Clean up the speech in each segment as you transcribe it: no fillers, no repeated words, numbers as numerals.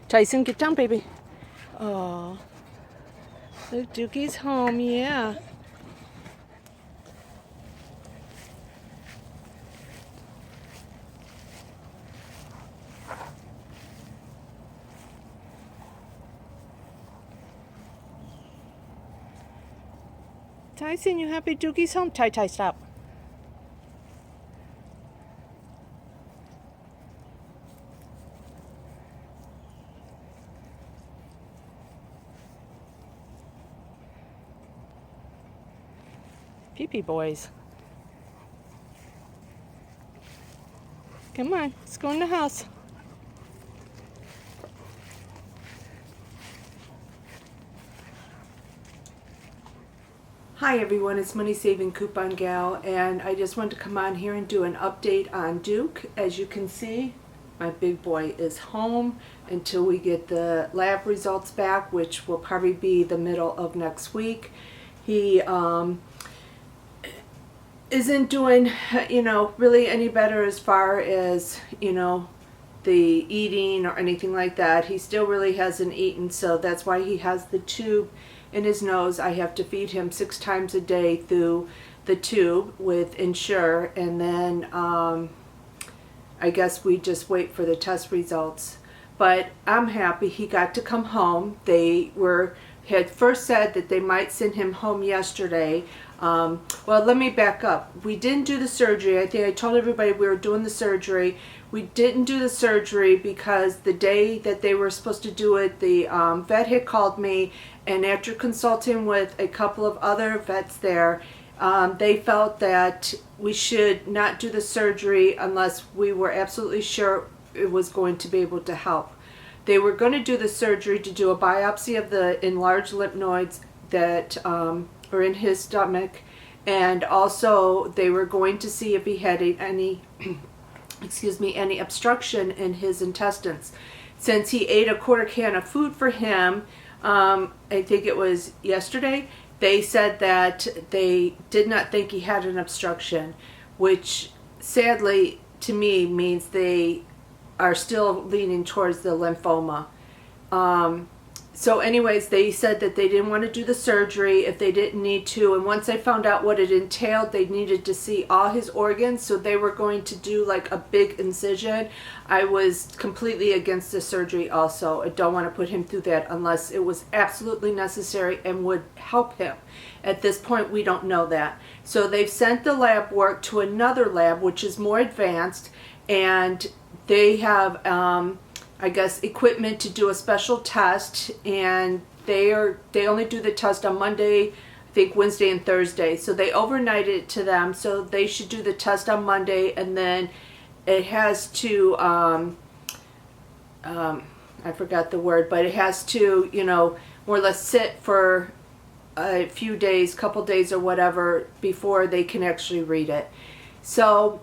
Tyson, get down, baby. Oh, look, Dookie's home, yeah. Tyson, you happy Dookie's home? Ty, stop. Pee-pee boys. Come on, let's go in the house. Hi everyone, it's Money Saving Coupon Gal, and I just wanted to come on here and do an update on Duke. As you can see, my big boy is home until we get the lab results back, which will probably be the middle of next week. He isn't doing, really any better as far as, the eating or anything like that. He still really hasn't eaten, so that's why he has the tube in his nose. I have to feed him 6 times a day through the tube with Ensure, and then I guess we just wait for the test results. But I'm happy he got to come home. They had first said that they might send him home yesterday. Well, let me back up. We didn't do the surgery. I think I told everybody we were doing the surgery. We didn't do the surgery because the day that they were supposed to do it, the vet had called me, and after consulting with a couple of other vets there, they felt that we should not do the surgery unless we were absolutely sure it was going to be able to help. They were going to do the surgery to do a biopsy of the enlarged lymph nodes that are in his stomach, and also they were going to see if he had any any obstruction in his intestines. Since he ate a quarter can of food for him, I think it was yesterday, they said that they did not think he had an obstruction, which sadly to me means they are still leaning towards the lymphoma. So anyways, they said that they didn't want to do the surgery if they didn't need to, and once I found out what it entailed, they needed to see all his organs, so they were going to do like a big incision. I was completely against the surgery also. I don't want to put him through that unless it was absolutely necessary and would help him. At this point, we don't know that. So they've sent the lab work to another lab, which is more advanced, and they have I guess equipment to do a special test, and they only do the test on Monday, I think Wednesday and Thursday. So they overnight it to them, so they should do the test on Monday, and then it has to I forgot the word, but it has to, more or less sit for a few days, couple days or whatever before they can actually read it. So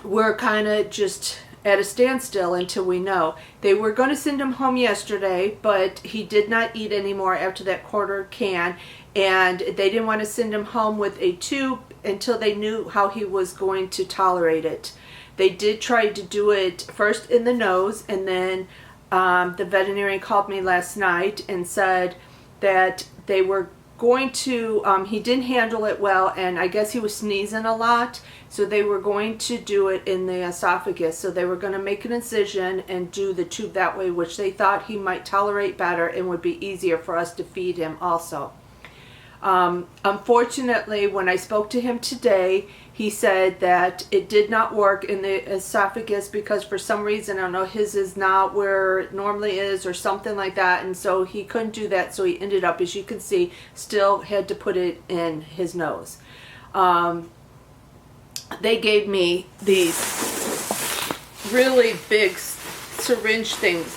we're kind of just at a standstill until we know. They were going to send him home yesterday, but he did not eat anymore after that quarter can, and they didn't want to send him home with a tube until they knew how he was going to tolerate it. They did try to do it first in the nose, and then the veterinarian called me last night and said that they were going to, he didn't handle it well, and I guess he was sneezing a lot, so they were going to do it in the esophagus. So they were going to make an incision and do the tube that way, which they thought he might tolerate better and would be easier for us to feed him also. Unfortunately, when I spoke to him today, he said that it did not work in the esophagus because for some reason, I don't know, his is not where it normally is or something like that, and so he couldn't do that, so he ended up, as you can see, still had to put it in his nose. They gave me these really big syringe things.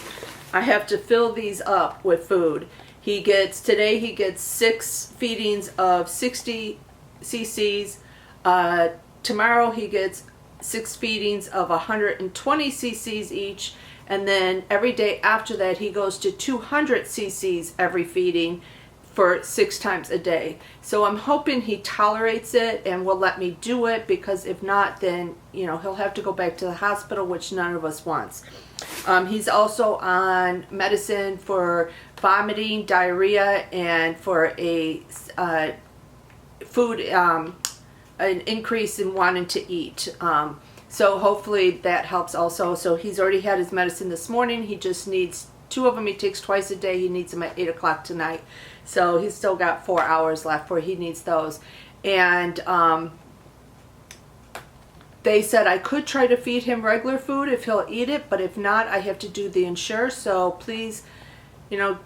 I have to fill these up with food. Today he gets 6 feedings of 60 cc's. Tomorrow he gets 6 feedings of 120 cc's each, and then every day after that he goes to 200 cc's every feeding for 6 times a day. So I'm hoping he tolerates it and will let me do it, because if not, then, you know, he'll have to go back to the hospital, which none of us wants. He's also on medicine for vomiting, diarrhea, and for a food, an increase in wanting to eat. So hopefully that helps also. So he's already had his medicine this morning. He just needs 2 of them. He takes twice a day. He needs them at 8 o'clock tonight. So he's still got 4 hours left where he needs those. And they said I could try to feed him regular food if he'll eat it, but if not, I have to do the Ensure. So please, you know,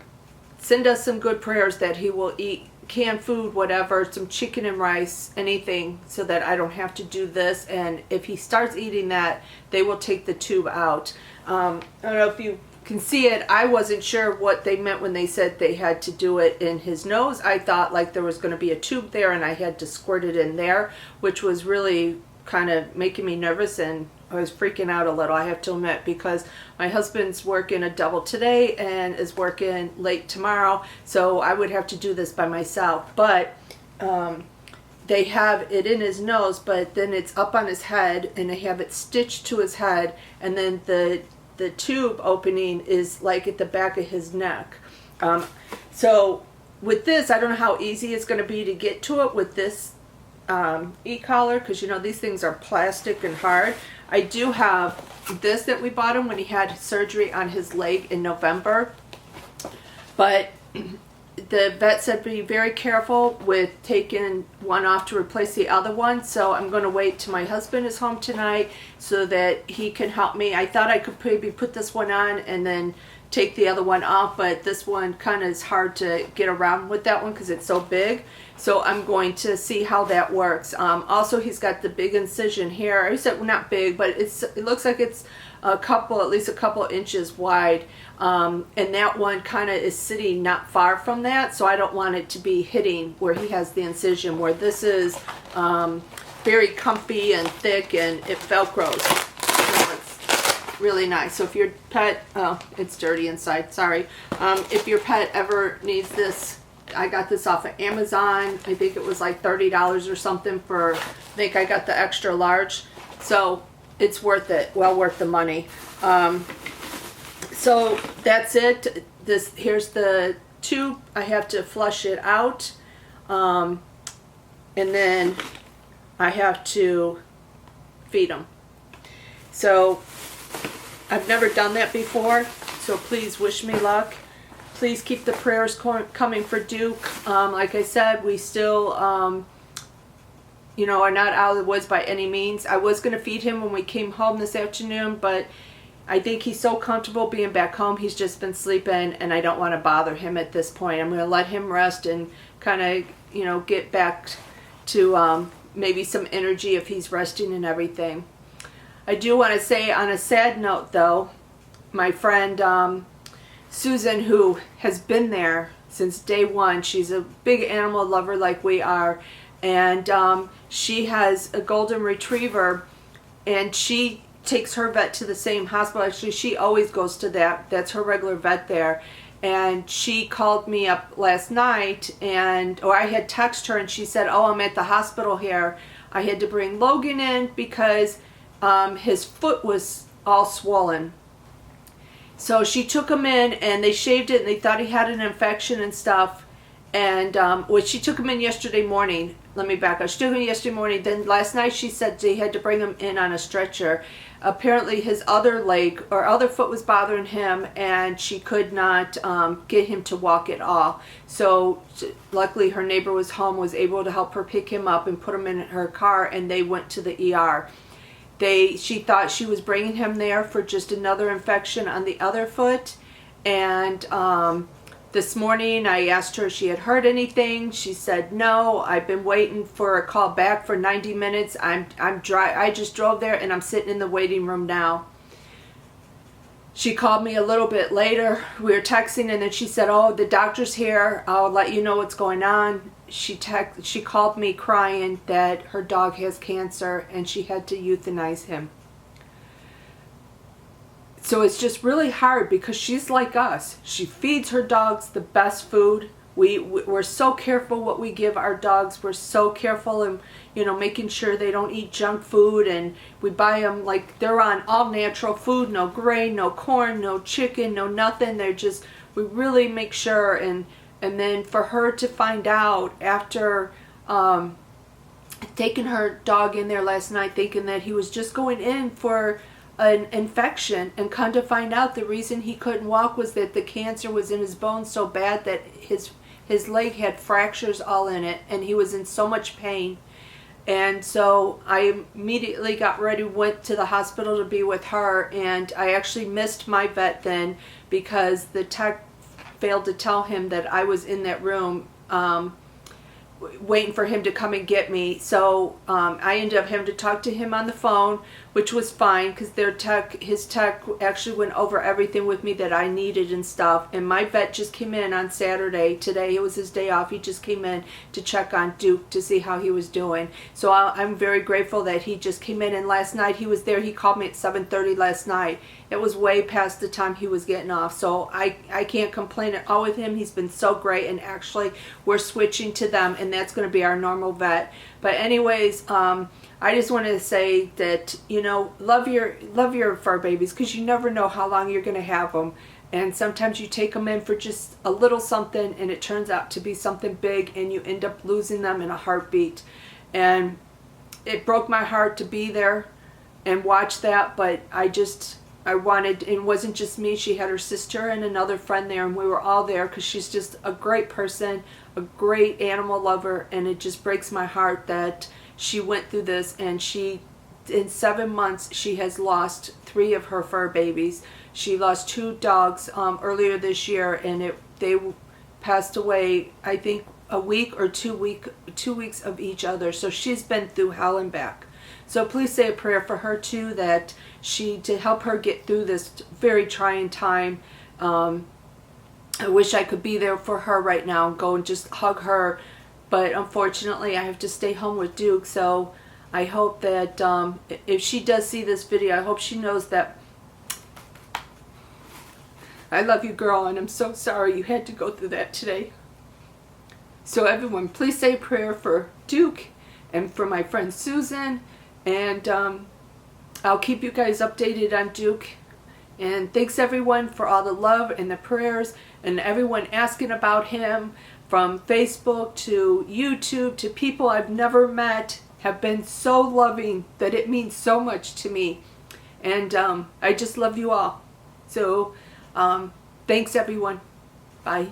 send us some good prayers that he will eat canned food, whatever, some chicken and rice, anything, so that I don't have to do this. And if he starts eating that, they will take the tube out. I don't know if you can see it. I wasn't sure what they meant when they said they had to do it in his nose. I thought like there was going to be a tube there and I had to squirt it in there, which was really kind of making me nervous, and I was freaking out a little, I have to admit, because my husband's working a double today and is working late tomorrow, so I would have to do this by myself. But they have it in his nose, but then it's up on his head, and they have it stitched to his head, and then the tube opening is like at the back of his neck. So with this, I don't know how easy it's going to be to get to it with this e-collar, because you know these things are plastic and hard. I do have this that we bought him when he had surgery on his leg in November, but the vet said be very careful with taking one off to replace the other one. So I'm going to wait till my husband is home tonight so that he can help me. I thought I could maybe put this one on and then take the other one off, but this one kind of is hard to get around with that one because it's so big. So I'm going to see how that works. Also, he's got the big incision here. I said, well, not big, but it looks like it's at least a couple inches wide. And that one kind of is sitting not far from that, so I don't want it to be hitting where he has the incision, where this is very comfy and thick, and it Velcros. So it's really nice. So if your pet, oh, it's dirty inside, sorry. If your pet ever needs this, I got this off of Amazon. I think it was like $30 or something for, I think I got the extra large. So it's worth it, well worth the money. So that's it. Here's the tube. I have to flush it out. And then I have to feed them. So I've never done that before. So please wish me luck. Please keep the prayers coming for Duke. Like I said, we still, you know, are not out of the woods by any means. I was going to feed him when we came home this afternoon, but I think he's so comfortable being back home. He's just been sleeping, and I don't want to bother him at this point. I'm going to let him rest and kind of, you know, get back to maybe some energy if he's resting and everything. I do want to say, on a sad note, though, my friend Susan, who has been there since day one, she's a big animal lover like we are, and she has a golden retriever, and she takes her vet to the same hospital. Actually, she always goes to that's her regular vet there. And she called me up last night, or I had texted her, and she said, oh, I'm at the hospital here. I had to bring Logan in because his foot was all swollen. So she took him in, and they shaved it, and they thought he had an infection and stuff. And she took him in yesterday morning. Let me back up. She took him in yesterday morning. Then last night she said they had to bring him in on a stretcher. Apparently his other leg or other foot was bothering him, and she could not get him to walk at all. So luckily her neighbor was home, was able to help her pick him up and put him in her car, and they went to the ER. She thought she was bringing him there for just another infection on the other foot, and this morning I asked her if she had heard anything. She said no. I've been waiting for a call back for 90 minutes. I just drove there, and I'm sitting in the waiting room now. She called me a little bit later. We were texting, and then she said, oh, the doctor's here. I'll let you know what's going on. She called me crying that her dog has cancer and she had to euthanize him. So it's just really hard because she's like us. She feeds her dogs the best food, we're so careful what we give our dogs. We're so careful and, you know, making sure they don't eat junk food, and we buy them like they're on all natural food, no grain, no corn, no chicken, no nothing. They're just, we really make sure. And then for her to find out after taking her dog in there last night thinking that he was just going in for an infection, and come to find out the reason he couldn't walk was that the cancer was in his bones so bad that his leg had fractures all in it, and he was in so much pain. And so I immediately got ready, went to the hospital to be with her, and I actually missed my vet then because the tech failed to tell him that I was in that room waiting for him to come and get me. So I ended up having to talk to him on the phone, which was fine because his tech actually went over everything with me that I needed and stuff. And my vet just came in on Saturday. Today it was his day off. He just came in to check on Duke to see how he was doing. So I'm very grateful that he just came in. And last night he was there. He called me at 7:30 last night. It was way past the time he was getting off. So I can't complain at all with him. He's been so great. And actually we're switching to them, and that's going to be our normal vet. But anyways, I just wanted to say that, you know, love your fur babies, because you never know how long you're going to have them. And sometimes you take them in for just a little something and it turns out to be something big, and you end up losing them in a heartbeat. And it broke my heart to be there and watch that, but I wanted, it wasn't just me, she had her sister and another friend there, and we were all there because she's just a great person, a great animal lover, and it just breaks my heart that she went through this. And in 7 months, she has lost 3 of her fur babies. She lost 2 dogs earlier this year, and they passed away, I think, a week or 2 weeks of each other. So she's been through hell and back. So please say a prayer for her too, that to help her get through this very trying time. I wish I could be there for her right now and go and just hug her, but unfortunately I have to stay home with Duke. So I hope that if she does see this video, I hope she knows that I love you, girl, and I'm so sorry you had to go through that today. So everyone, please say a prayer for Duke and for my friend Susan. And I'll keep you guys updated on Duke. And thanks everyone for all the love and the prayers, and everyone asking about him, from Facebook to YouTube to people I've never met, have been so loving that it means so much to me. And I just love you all. So thanks everyone. Bye.